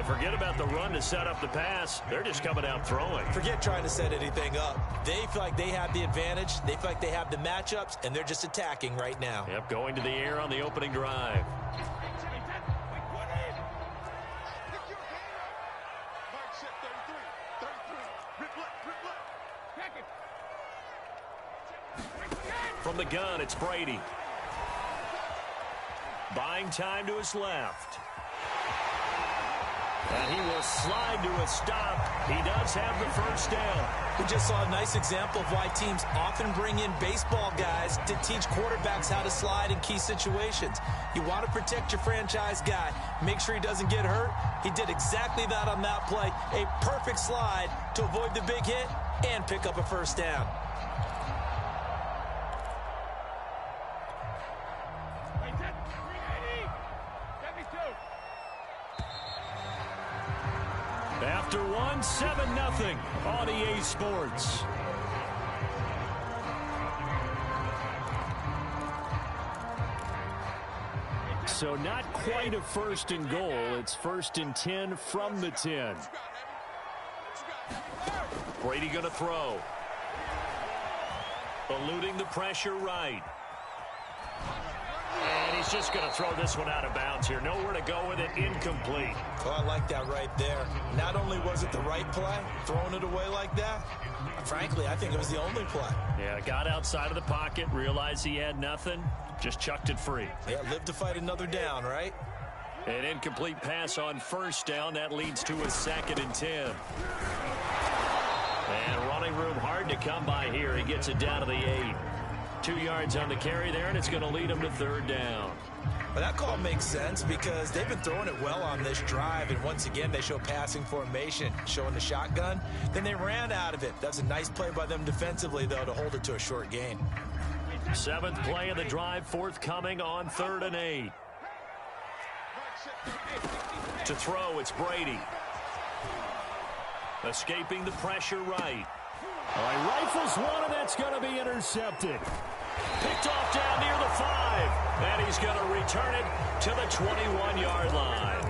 And forget about the run to set up the pass. They're just coming out throwing. Forget trying to set anything up. They feel like they have the advantage. They feel like they have the matchups, and they're just attacking right now. Yep, going to the air on the opening drive. From the gun, it's Brady. Buying time to his left. And he will slide to a stop. He does have the first down. We just saw a nice example of why teams often bring in baseball guys to teach quarterbacks how to slide in key situations. You want to protect your franchise guy. Make sure he doesn't get hurt. He did exactly that on that play. A perfect slide to avoid the big hit and pick up a first down. After one, 7-0 on EA Sports. So not quite a first and goal. It's 1st and 10 from the 10. Brady going to throw. Eluding the pressure right. And he's just going to throw this one out of bounds here. Nowhere to go with it. Incomplete. Oh, I like that right there. Not only was it the right play, throwing it away like that, frankly, I think it was the only play. Yeah, got outside of the pocket, realized he had nothing, just chucked it free. Yeah, live to fight another down, right? An incomplete pass on first down. That leads to a 2nd and 10. And running room hard to come by here. He gets it down to the 8. 2 yards on the carry there, and it's going to lead him to 3rd down. Well, that call makes sense because they've been throwing it well on this drive, and once again, they show passing formation, showing the shotgun. Then they ran out of it. That's a nice play by them defensively, though, to hold it to a short gain. 7th play of the drive, forthcoming on 3rd and 8. To throw, it's Brady. Escaping the pressure right. All right, rifles one, and that's going to be intercepted. Picked off down near the 5, and he's going to return it to the 21-yard line.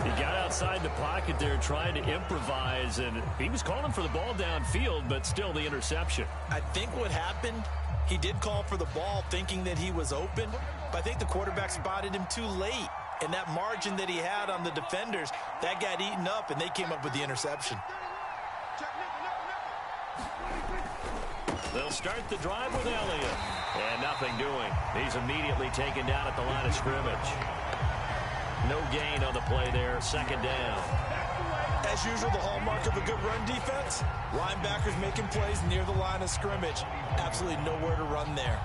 He got outside the pocket there trying to improvise, and he was calling for the ball downfield, but still the interception. I think what happened, he did call for the ball thinking that he was open, but I think the quarterback spotted him too late. And that margin that he had on the defenders, that got eaten up, and they came up with the interception. They'll start the drive with Elliott. And nothing doing. He's immediately taken down at the line of scrimmage. No gain on the play there. 2nd down. As usual, the hallmark of a good run defense, linebackers making plays near the line of scrimmage. Absolutely nowhere to run there.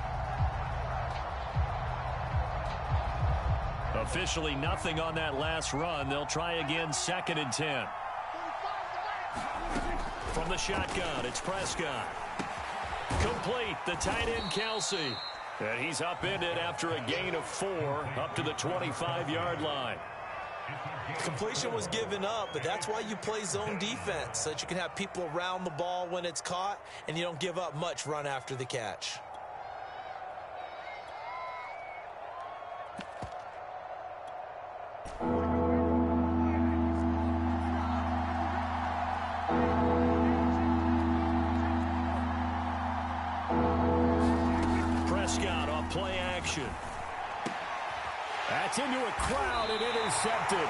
Officially nothing on that last run. They'll try again, 2nd and 10. From the shotgun, it's Prescott. Complete, the tight end Kelsey. And he's upended after a gain of 4 up to the 25-yard line. Completion was given up, but that's why you play zone defense, so that you can have people around the ball when it's caught, and you don't give up much run after the catch. Prescott off play action. That's into a crowd and intercepted.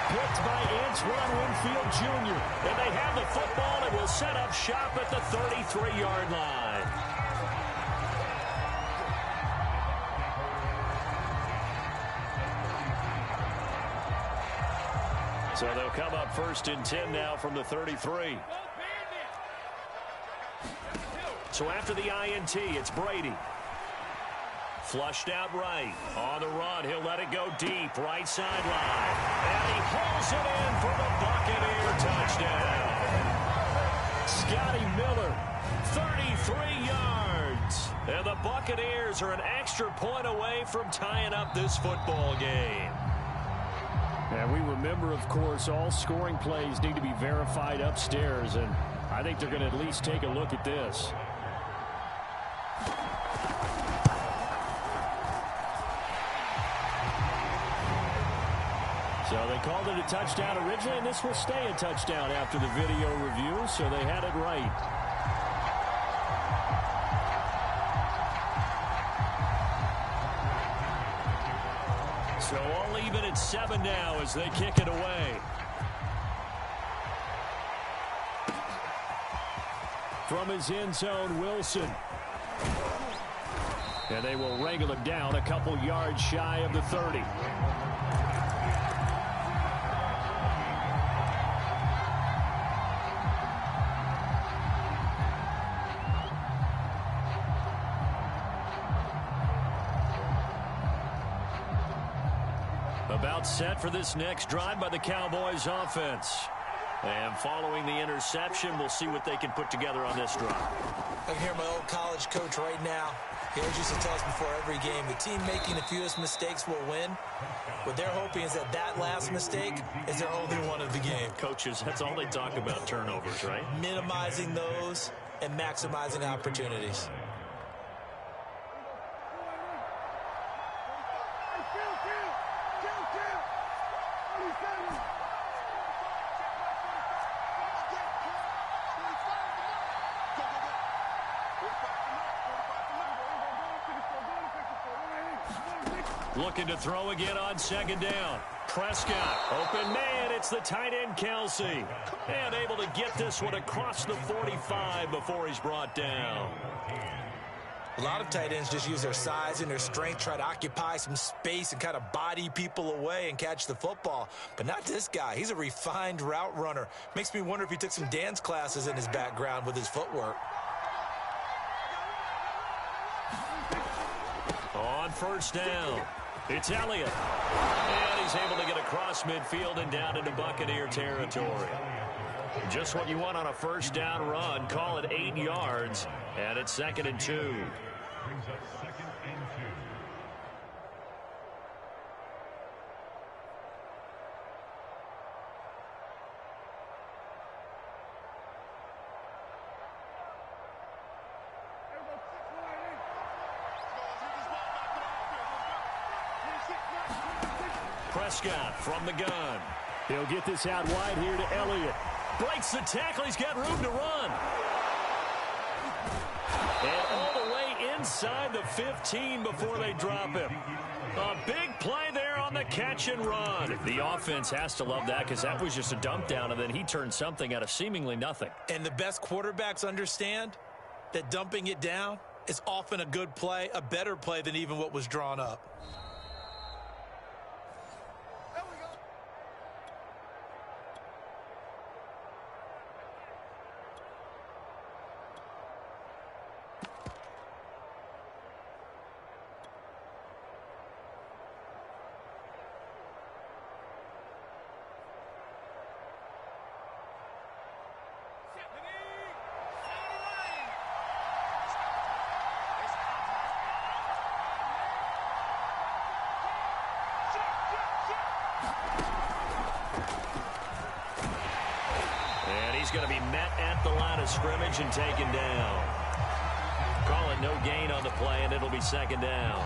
Picked by Antoine Winfield Jr. And they have the football and will set up shop at the 33-yard line. So they'll come up 1st and 10 now from the 33. So after the INT, it's Brady. Flushed out right. On the run, he'll let it go deep. Right sideline. And he hauls it in for the Buccaneer touchdown. Scotty Miller, 33 yards. And the Buccaneers are an extra point away from tying up this football game. And we remember, of course, all scoring plays need to be verified upstairs. And I think they're going to at least take a look at this. So they called it a touchdown originally, and this will stay a touchdown after the video review, so they had it right. So all even at 7 now as they kick it away. From his end zone, Wilson. And they will wrangle him down a couple yards shy of the 30. About set for this next drive by the Cowboys offense. And following the interception, we'll see what they can put together on this drive. I can hear my old college coach right now. He always used to tell us before every game, the team making the fewest mistakes will win. What they're hoping is that that last mistake is their only one of the game. Coaches, that's all they talk about, turnovers, right? Minimizing those and maximizing opportunities. Looking to throw again on second down. Prescott, open man, it's the tight end Kelsey. And able to get this one across the 45 before he's brought down. A lot of tight ends just use their size and their strength, try to occupy some space and kind of body people away and catch the football. But not this guy. He's a refined route runner. Makes me wonder if he took some dance classes in his background with his footwork. On first down, it's Elliott. And he's able to get across midfield and down into Buccaneer territory. Just what you want on a first down run. Call it 8 yards. And it's 2nd and 2. Prescott from the gun. He'll get this out wide here to Elliott. Breaks the tackle. He's got room to run. And all the way inside the 15 before they drop him. A big play there on the catch and run. The offense has to love that because that was just a dump down, and then he turned something out of seemingly nothing. And the best quarterbacks understand that dumping it down is often a good play, a better play than even what was drawn up. He's going to be met at the line of scrimmage and taken down. Call it no gain on the play, and it'll be 2nd down.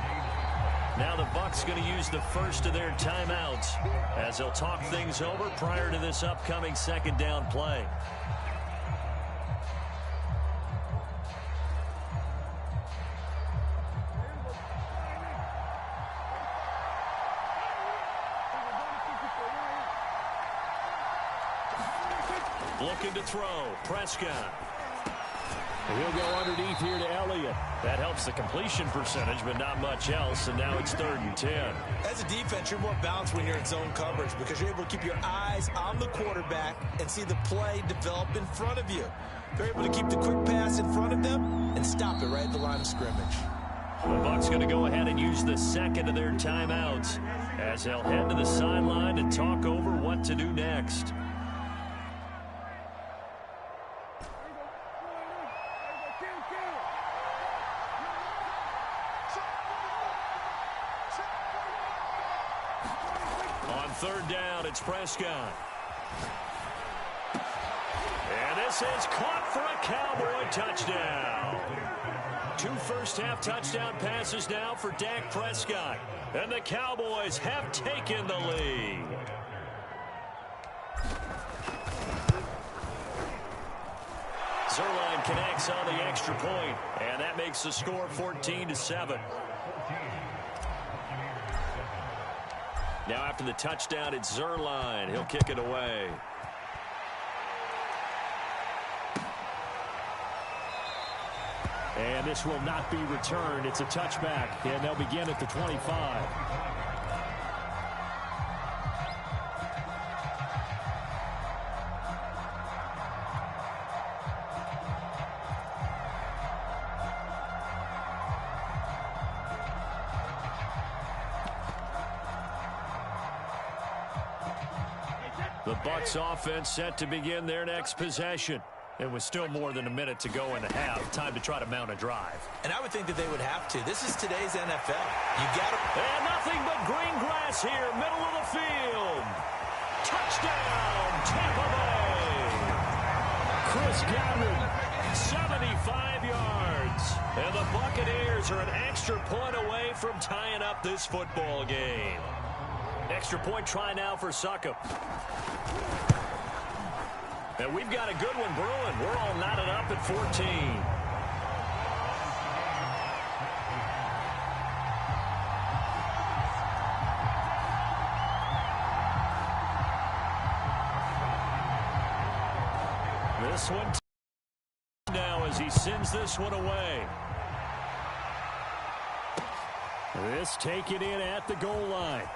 Now the Bucs going to use the first of their timeouts as they'll talk things over prior to this upcoming 2nd down play. Looking to throw. Prescott. He'll go underneath here to Elliott. That helps the completion percentage, but not much else, and now it's 3rd and 10. As a defense, you're more balanced when you're in zone coverage because you're able to keep your eyes on the quarterback and see the play develop in front of you. They're able to keep the quick pass in front of them and stop it right at the line of scrimmage. The Bucs going to go ahead and use the second of their timeouts as they'll head to the sideline and talk over what to do next. On 3rd down, it's Prescott. And this is caught for a Cowboy touchdown. 2 first-half touchdown passes now for Dak Prescott. And the Cowboys have taken the lead. Zuerlein connects on the extra point, and that makes the score 14-7. Now after the touchdown, it's Zuerlein. He'll kick it away. And this will not be returned. It's a touchback, and they'll begin at the 25. The Bucs offense set to begin their next possession. It was still more than a minute to go in the half. Time to try to mount a drive. And I would think that they would have to. This is today's NFL. You got to... And nothing but green grass here, middle of the field. Touchdown, Tampa Bay. Chris Godwin, 75 yards. And the Buccaneers are an extra point away from tying up this football game. Extra point try now for Succop. And we've got a good one brewing. We're all knotted up at 14. This one now as he sends this one away. This taken in at the goal line.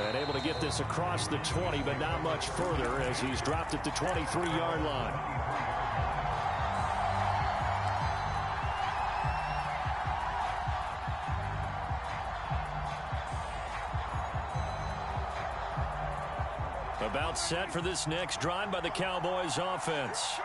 And able to get this across the 20, but not much further as he's dropped at the 23-yard line. About set for this next drive by the Cowboys offense.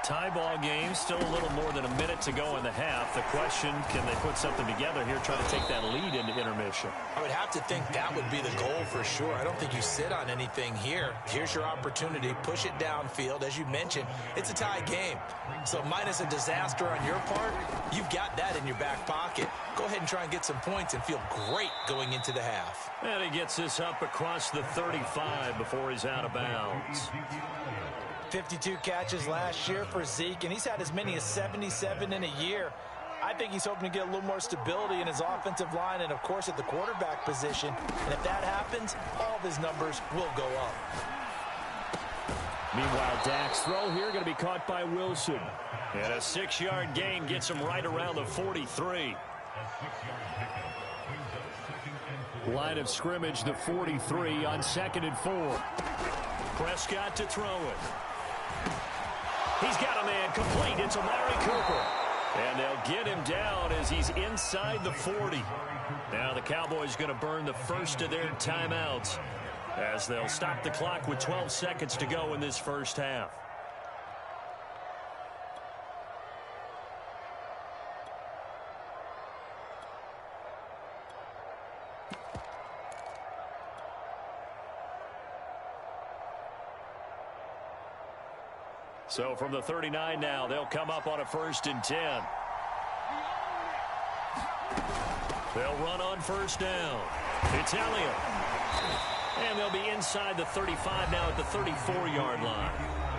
Tie ball game, still a little more than a minute to go in the half. The question, can they put something together here, try to take that lead into intermission? I would have to think that would be the goal for sure. I don't think you sit on anything here. Here's your opportunity. Push it downfield. As you mentioned, it's a tie game. So minus a disaster on your part, you've got that in your back pocket. Go ahead and try and get some points and feel great going into the half. And he gets this up across the 35 before he's out of bounds. 52 catches last year for Zeke, and he's had as many as 77 in a year. I think he's hoping to get a little more stability in his offensive line and, of course, at the quarterback position. And if that happens, all of his numbers will go up. Meanwhile, Dak's throw here going to be caught by Wilson. And a 6-yard gain gets him right around the 43. Line of scrimmage, the 43 on 2nd and 4. Prescott to throw it. He's got a man complete. It's Amari Cooper. And they'll get him down as he's inside the 40. Now the Cowboys going to burn the first of their timeouts as they'll stop the clock with 12 seconds to go in this first half. So from the 39 now, they'll come up on a 1st and 10. They'll run on 1st down. It's Elliott. And they'll be inside the 35 now at the 34-yard line.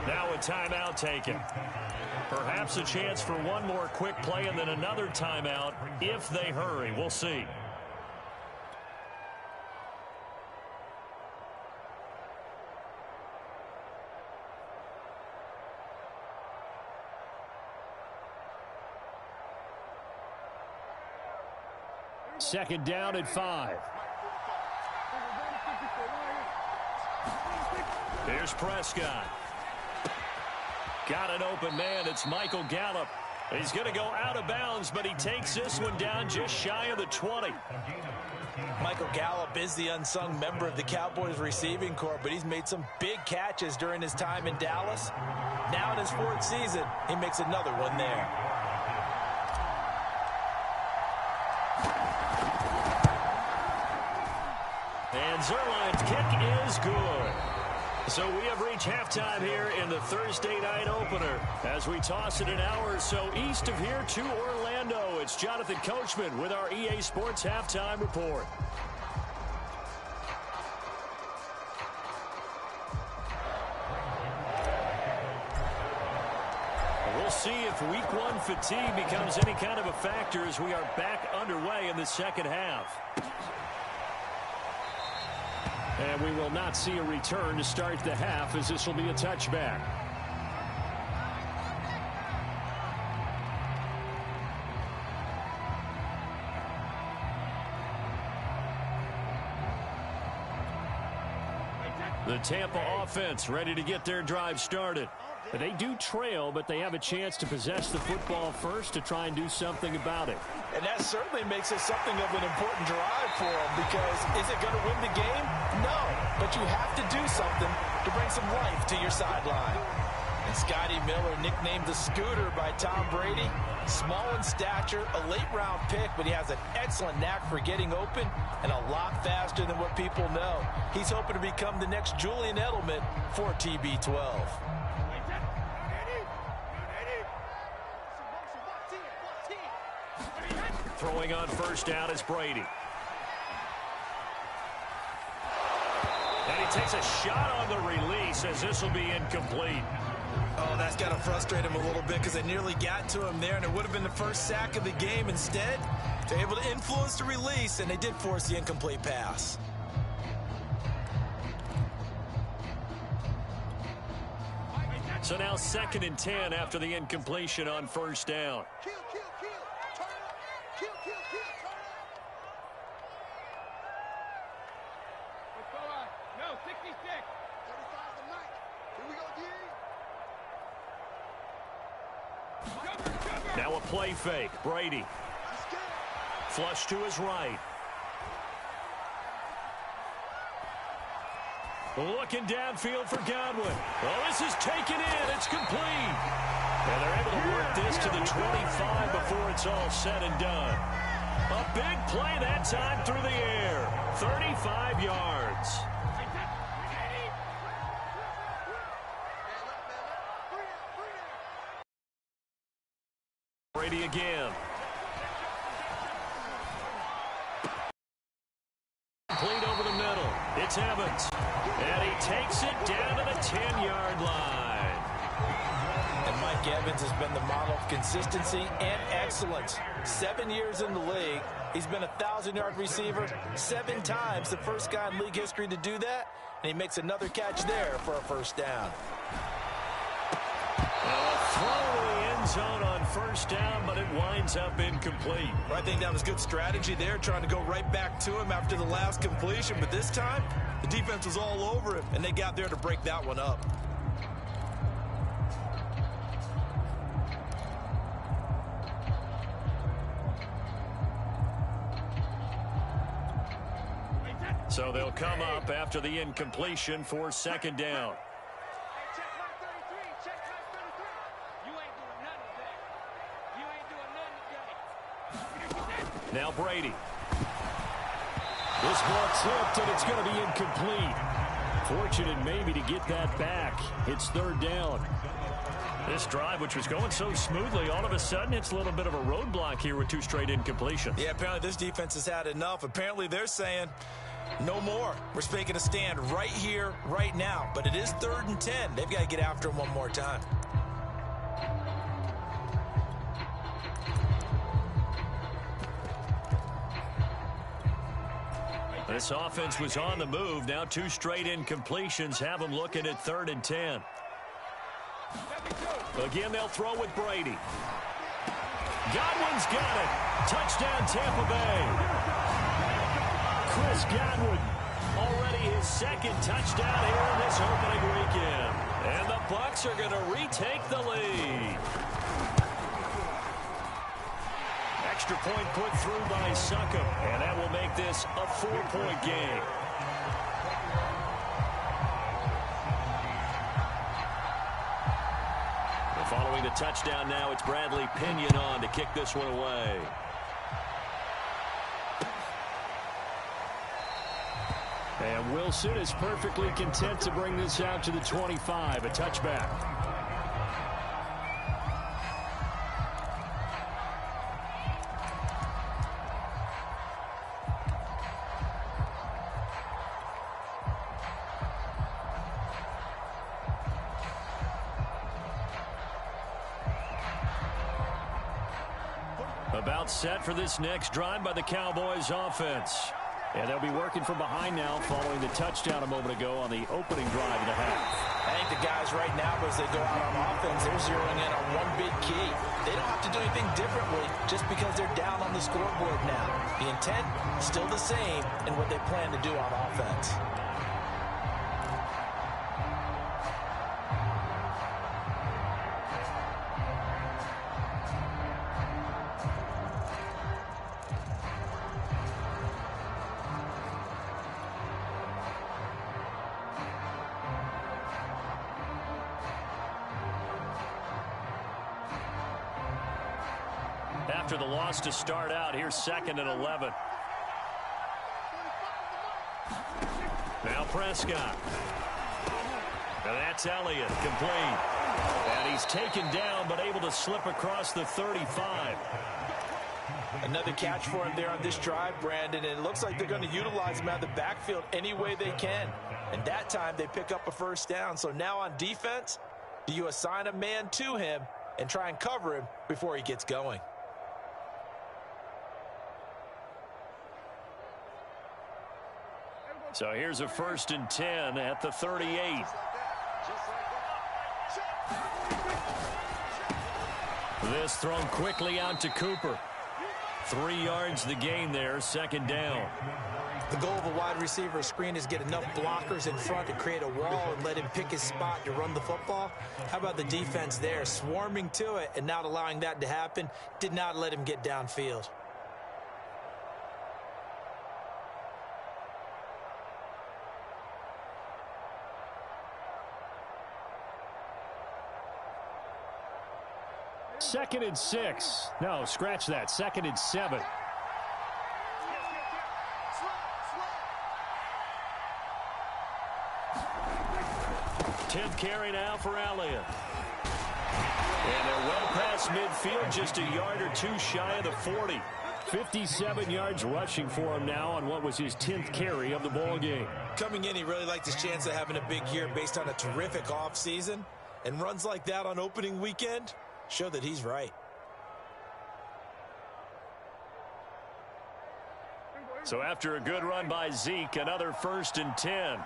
Now a timeout taken. Perhaps a chance for one more quick play and then another timeout if they hurry. We'll see. Second down at 5. Here's Prescott. Got an open man. It's Michael Gallup. He's going to go out of bounds, but he takes this one down just shy of the 20. Michael Gallup is the unsung member of the Cowboys receiving corps, but he's made some big catches during his time in Dallas. Now in his 4th season, he makes another one there. And Zuerlein's kick is good. So we have reached halftime here in the Thursday night opener as we toss it an hour or so east of here to Orlando. It's Jonathan Coachman with our EA Sports Halftime Report. see if week one fatigue becomes any kind of a factor as we are back underway in the second half. And we will not see a return to start the half, as this will be a touchback. The Tampa offense ready to get their drive started. They do trail, but they have a chance to possess the football first to try and do something about it. And that certainly makes it something of an important drive for them, because is it going to win the game? No, but you have to do something to bring some life to your sideline. And Scotty Miller, nicknamed the Scooter by Tom Brady, small in stature, a late-round pick, but he has an excellent knack for getting open and a lot faster than what people know. He's hoping to become the next Julian Edelman for TB12. Throwing on first down is Brady. And he takes a shot on the release as this will be incomplete. Oh, that's got to frustrate him a little bit, because they nearly got to him there, and it would have been the first sack of the game. Instead, they're able to influence the release, and they did force the incomplete pass. So now 2nd and 10 after the incompletion on first down. Now a play fake. Brady. Flush to his right. Looking downfield for Godwin. Well, this is taken in. It's complete. And they're able to work this to the 25 before it's all said and done. A big play that time through the air. 35 yards. Brady again. Complete over the middle. It's Evans. And he takes it down to the 10-yard line. And Mike Evans has been the model of consistency and excellence. 7 years in the league. He's been a 1,000-yard receiver 7 times, the first guy in league history to do that. And he makes another catch there for a first down. A throw to the end zone on first down, but it winds up incomplete. I think that was good strategy there, trying to go right back to him after the last completion. But this time, the defense was all over him, and they got there to break that one up. So they'll come up after the incompletion for 2nd down. Now Brady. This ball tipped, and it's going to be incomplete. Fortunate maybe to get that back. It's 3rd down. This drive, which was going so smoothly, all of a sudden it's a little bit of a roadblock here with 2 straight incompletions. Yeah, apparently this defense has had enough. Apparently they're saying, no more. We're making a stand right here, right now. But it is 3rd and 10. They've got to get after him one more time. This offense was on the move. Now 2 straight incompletions have them looking at 3rd and 10. Again, they'll throw with Brady. Godwin's got it. Touchdown, Tampa Bay. Chris Godwin, already his 2nd touchdown here in this opening weekend. And the Bucs are going to retake the lead. Extra point put through by Succop, and that will make this a 4-point game. And following the touchdown now, it's Bradley Pinion on to kick this one away. And Wilson is perfectly content to bring this out to the 25, a touchback. About set for this next drive by the Cowboys offense. And they'll be working from behind now following the touchdown a moment ago on the opening drive of the half. I think the guys right now, as they go out on offense, they're zeroing in on one big key. They don't have to do anything differently just because they're down on the scoreboard now. The intent, still the same in what they plan to do on offense. After the loss to start out, here's 2nd and 11. Now Prescott. And that's Elliott, complete. And he's taken down, but able to slip across the 35. Another catch for him there on this drive, Brandon, and it looks like they're going to utilize him out of the backfield any way they can. And that time they pick up a first down. So now on defense, do you assign a man to him and try and cover him before he gets going? So here's a 1st and 10 at the 38. This thrown quickly out to Cooper. 3 yards the gain there, 2nd down. The goal of a wide receiver screen is get enough blockers in front to create a wall and let him pick his spot to run the football. How about the defense there, swarming to it and not allowing that to happen? Did not let him get downfield. Second and 6. No, scratch that. 2nd and 7. Tenth carry now for Elliott. And they're well past midfield, just a yard or two shy of the 40. 57 yards rushing for him now on what was his 10th carry of the ball game. Coming in, he really liked his chance of having a big year based on a terrific offseason. And runs like that on opening weekend show that he's right. So after a good run by Zeke, another 1st and 10.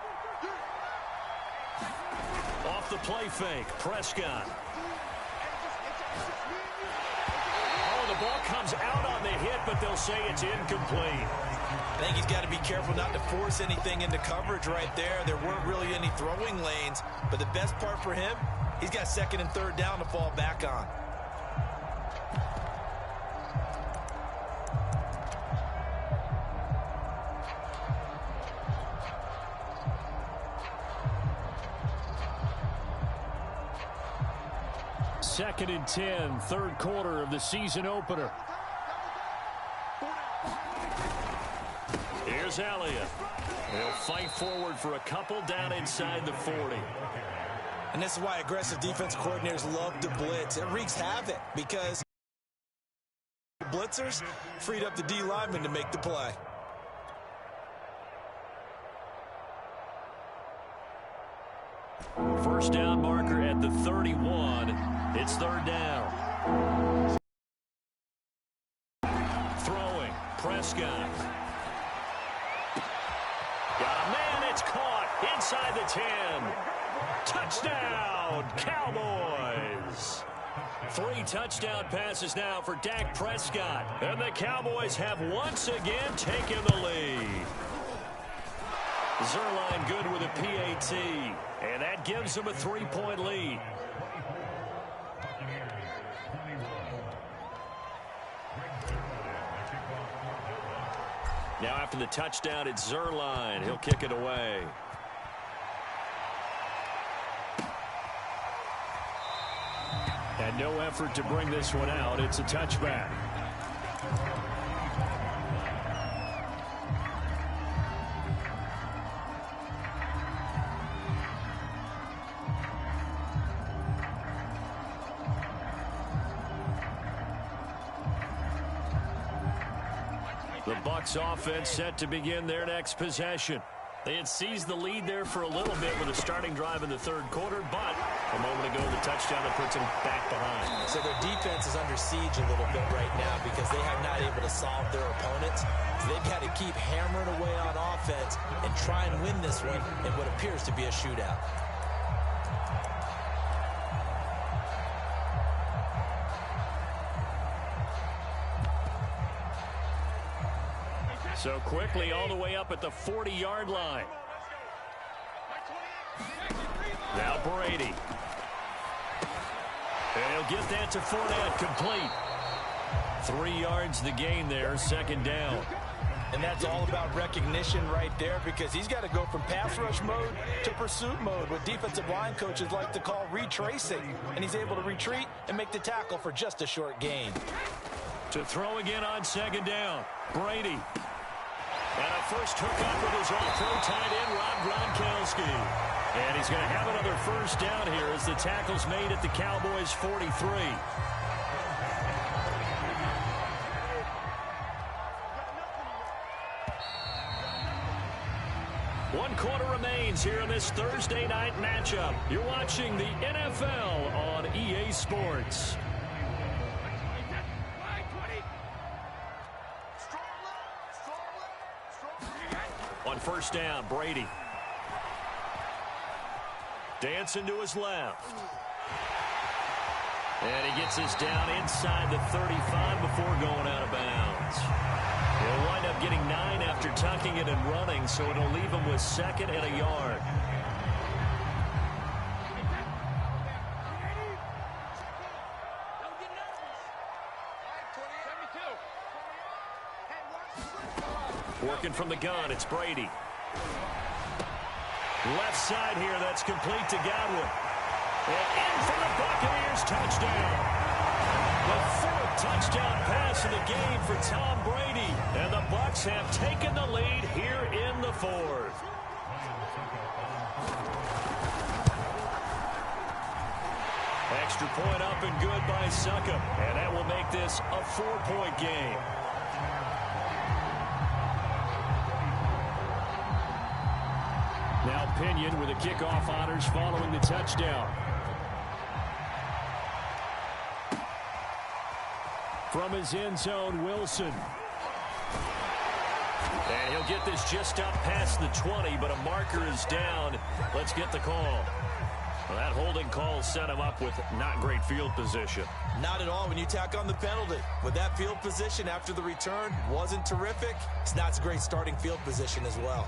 Off the play fake, Prescott. Oh, the ball comes out on the hit, but they'll say it's incomplete. I think he's got to be careful not to force anything into coverage right there. There weren't really any throwing lanes, but the best part for him, he's got 2nd and 3rd down to fall back on. Second and 10, 3rd quarter of the season opener. Here's Elliott. He'll fight forward for a couple down inside the 40. And this is why aggressive defense coordinators love to blitz. It wreaks havoc because blitzers freed up the D lineman to make the play. First down marker at the 31. It's 3rd down. Throwing, Prescott. Got a man, it's caught inside the 10. Touchdown, Cowboys. 3 touchdown passes now for Dak Prescott. And the Cowboys have once again taken the lead. Zuerlein good with a PAT. And that gives them a 3-point lead. Now after the touchdown, it's Zuerlein. He'll kick it away. And no effort to bring this one out. It's a touchback. The Bucs offense set to begin their next possession. They had seized the lead there for a little bit with a starting drive in the third quarter, but a moment ago, the touchdown that puts them back behind. So their defense is under siege a little bit right now because they have not able to solve their opponents. So they've got to keep hammering away on offense and try and win this one in what appears to be a shootout. So quickly all the way up at the 40-yard line. Now Brady. And he'll get that to Fournette, complete. 3 yards the gain there, second down. And that's all about recognition right there because he's got to go from pass rush mode to pursuit mode, what defensive line coaches like to call retracing. And he's able to retreat and make the tackle for just a short gain. To throw again on second down, Brady. And a first hookup with his all-pro tight end, Rob Gronkowski. And he's going to have another first down here as the tackle's made at the Cowboys' 43. One quarter remains here in this Thursday night matchup. You're watching the NFL on EA Sports. On first down, Brady. Dancing to his left. And he gets this down inside the 35 before going out of bounds. He'll wind up getting 9 after tucking it and running, so it'll leave him with second and a yard. Working from the gun, it's Brady. Left side here, that's complete to Godwin. And in for the Buccaneers, touchdown. The 4th touchdown pass of the game for Tom Brady. And the Bucs have taken the lead here in the 4th. Extra point up and good by Succop. And that will make this a 4-point game. Now Pinion with the kickoff honors following the touchdown. From his end zone, Wilson. And he'll get this just up past the 20, but a marker is down. Let's get the call. Well, that holding call set him up with not great field position. Not at all when you tack on the penalty. With that field position after the return wasn't terrific. It's not a great starting field position as well.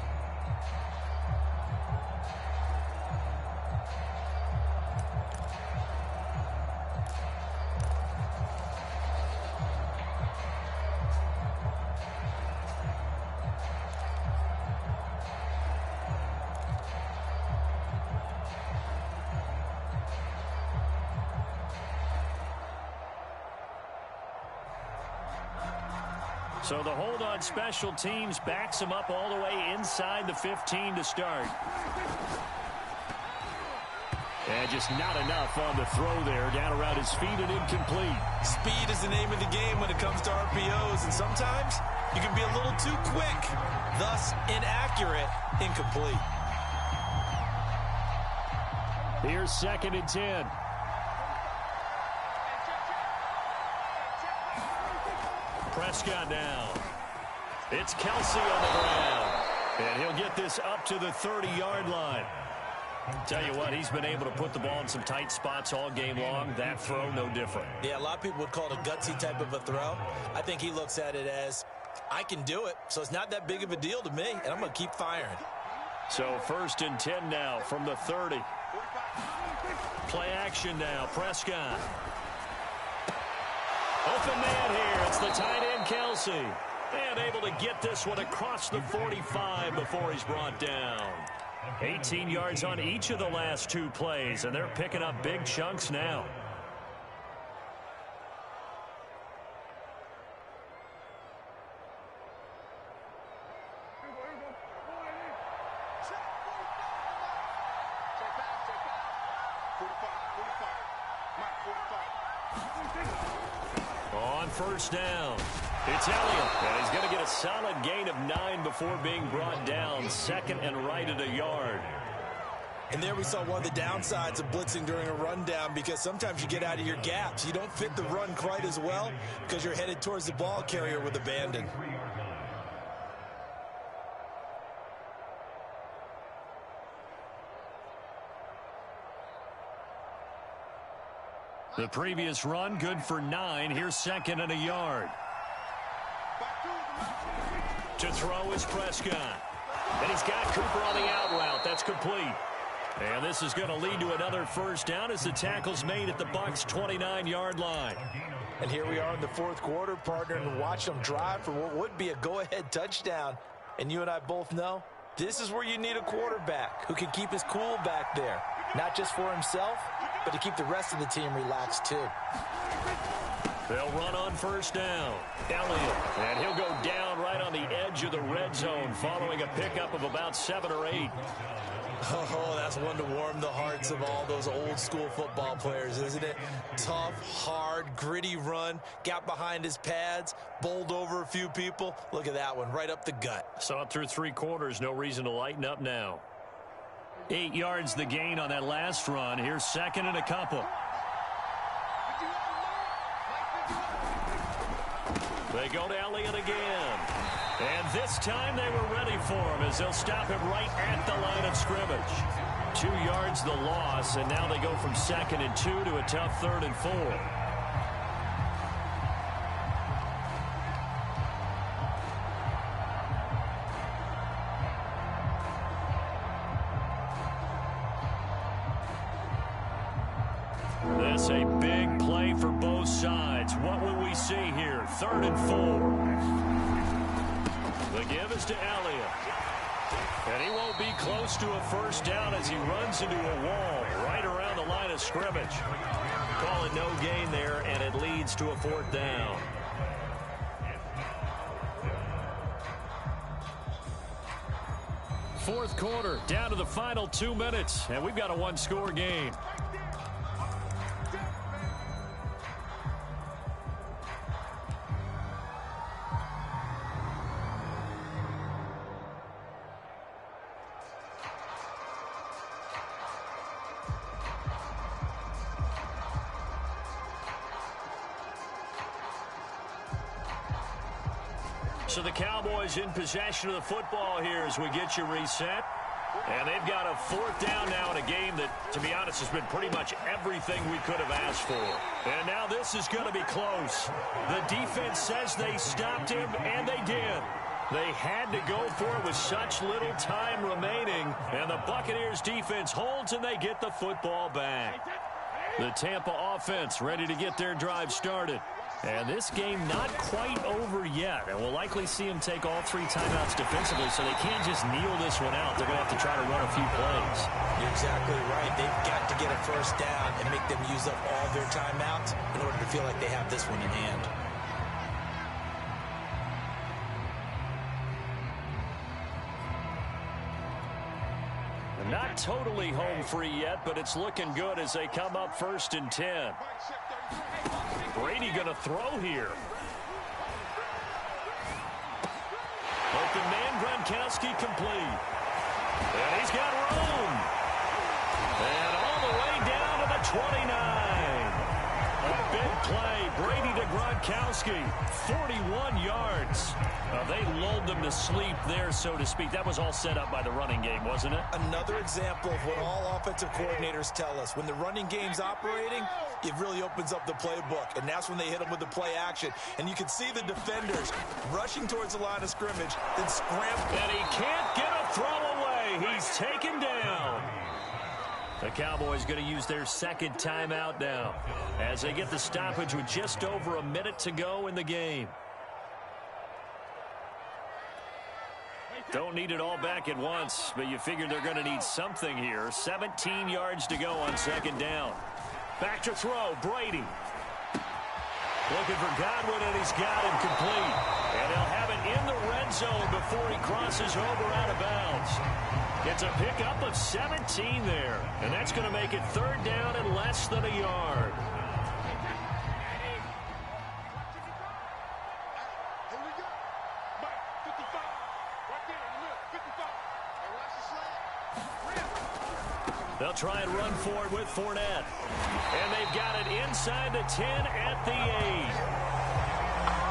So the hold on special teams backs him up all the way inside the 15 to start. And just not enough on the throw there. Down around his feet and incomplete. Speed is the name of the game when it comes to RPOs. And sometimes you can be a little too quick. Thus, inaccurate, incomplete. Here's 2nd and 10. Prescott now. It's Kelsey on the ground. And he'll get this up to the 30-yard line. Tell you what, he's been able to put the ball in some tight spots all game long. That throw, no different. Yeah, a lot of people would call it a gutsy type of a throw. I think he looks at it as, I can do it, so it's not that big of a deal to me, and I'm going to keep firing. So 1st and 10 now from the 30. Play action now, Prescott. Open man here. It's the tight end, Kelsey. And able to get this one across the 45 before he's brought down. 18 yards on each of the last 2 plays, and they're picking up big chunks now. On first down, It's Elliott, and he's going to get a solid gain of 9 before being brought down. Second and right at a yard. And there we saw one of the downsides of blitzing during a rundown, because sometimes you get out of your gaps. You don't fit the run quite as well because you're headed towards the ball carrier with abandon. The previous run, good for 9. Here's second and a yard. To throw is Prescott. And he's got Cooper on the out route. That's complete. And this is going to lead to another first down as the tackle's made at the Bucs' 29-yard line. And here we are in the fourth quarter, partner, and watch them drive for what would be a go-ahead touchdown. And you and I both know this is where you need a quarterback who can keep his cool back there. Not just for himself, but to keep the rest of the team relaxed too. They'll run on first down. Elliott, and he'll go down right on the edge of the red zone following a pickup of about 7 or 8. Oh, that's one to warm the hearts of all those old school football players, isn't it? Tough, hard, gritty run, got behind his pads, bowled over a few people. Look at that one, right up the gut. Saw it through 3 quarters, no reason to lighten up now. 8 yards the gain on that last run. Here's second and a couple. They go to Elliott again. And this time they were ready for him as they'll stop him right at the line of scrimmage. 2 yards the loss, and now they go from second and 2 to a tough 3rd and 4. That's a big play for both sides. What will we see here? 3rd and 4. The give is to Elliott. And he won't be close to a first down as he runs into a wall right around the line of scrimmage. Call it no gain there, and it leads to a 4th down. Fourth quarter, down to the final 2 minutes, and we've got a 1-score game. So the Cowboys in possession of the football here as we get you reset. And they've got a 4th down now in a game that, to be honest, has been pretty much everything we could have asked for. And now this is going to be close. The defense says they stopped him, and they did. They had to go for it with such little time remaining. And the Buccaneers defense holds, and they get the football back. The Tampa offense ready to get their drive started. And this game not quite over yet. And we'll likely see them take all 3 timeouts defensively, so they can't just kneel this one out. They're going to have to try to run a few plays. You're exactly right. They've got to get a first down and make them use up all their timeouts in order to feel like they have this one in hand. Not totally home free yet, but it's looking good as they come up 1st and 10. Brady going to throw here. Open man, Gronkowski complete. And he's got room. And all the way down to the 29. A big play. Brady to Gronkowski. 41 yards. They lulled them to sleep there, so to speak. That was all set up by the running game, wasn't it? Another example of what all offensive coordinators tell us. When the running game's operating, it really opens up the playbook, and that's when they hit them with the play action. And you can see the defenders rushing towards the line of scrimmage, then scrambling. And he can't get a throw away. He's taken down. The Cowboys going to use their 2nd timeout now as they get the stoppage with just over a minute to go in the game. Don't need it all back at once, but you figure they're going to need something here. 17 yards to go on 2nd down. Back to throw, Brady. Looking for Godwin, and he's got him complete. And they'll have it in the red zone before he crosses over out of bounds. It's a pickup of 17 there, and that's going to make it 3rd down and less than a yard. They'll try and run for it with Fournette. And they've got it inside the 10 at the 8.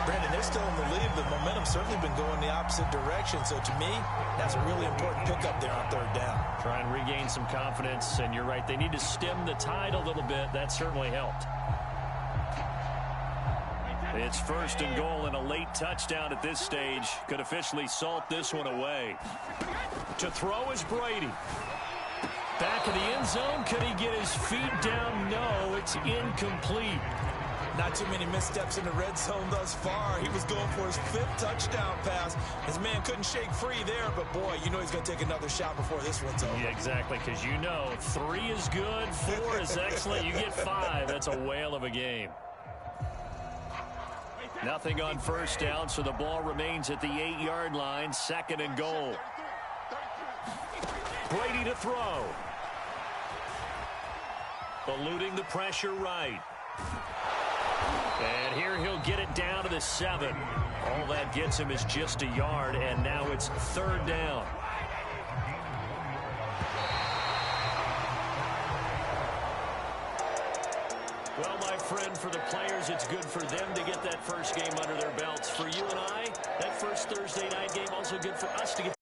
Brandon, they're still in the lead. The momentum's certainly been going the opposite direction. So to me, that's a really important pickup there on third down. Try and regain some confidence. And you're right, they need to stem the tide a little bit. That certainly helped. It's first and goal, and a late touchdown at this stage could officially salt this one away. To throw is Brady. Back of the end zone. Could he get his feet down? No, it's incomplete. Not too many missteps in the red zone thus far. He was going for his 5th touchdown pass. His man couldn't shake free there, but boy, you know he's going to take another shot before this one's over. Yeah, exactly, because you know 3 is good, 4 is excellent. You get 5. That's a whale of a game. Nothing on first down, so the ball remains at the 8-yard line. Second and goal. Brady to throw. Eluding the pressure right. And here he'll get it down to the 7. All that gets him is just a yard, and now it's third down. Well, my friend, for the players, it's good for them to get that first game under their belts. For you and I, that first Thursday night game also good for us to get